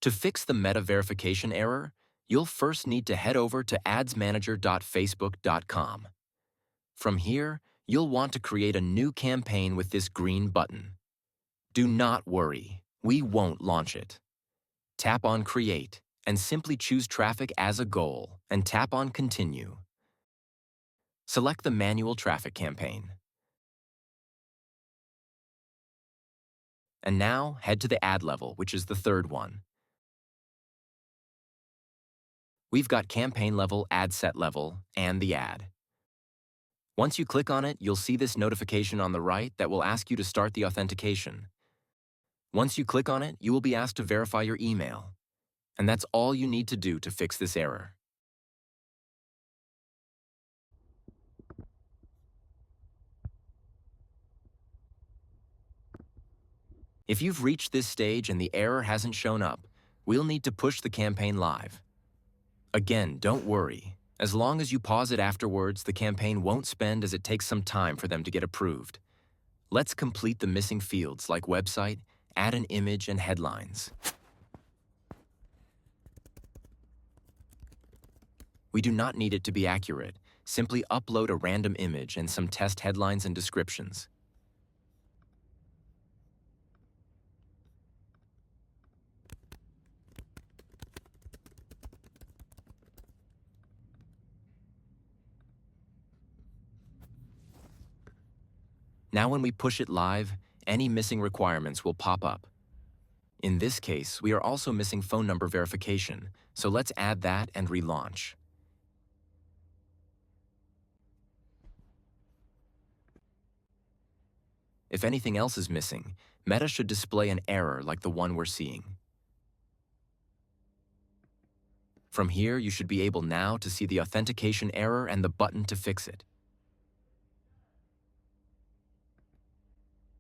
To fix the meta verification error, you'll first need to head over to adsmanager.facebook.com. From here, you'll want to create a new campaign with this green button. Do not worry, we won't launch it. Tap on Create and simply choose Traffic as a goal and tap on Continue. Select the manual traffic campaign. And now head to the ad level, which is the third one. We've got campaign level, ad set level, and the ad. Once you click on it, you'll see this notification on the right that will ask you to start the authentication. Once you click on it, you will be asked to verify your email. And that's all you need to do to fix this error. If you've reached this stage and the error hasn't shown up, we'll need to push the campaign live. Again, don't worry. As long as you pause it afterwards, the campaign won't spend as it takes some time for them to get approved. Let's complete the missing fields like website, add an image, and headlines. We do not need it to be accurate. Simply upload a random image and some test headlines and descriptions. Now when we push it live, any missing requirements will pop up. In this case, we are also missing phone number verification, so let's add that and relaunch. If anything else is missing, Meta should display an error like the one we're seeing. From here, you should be able now to see the authentication error and the button to fix it.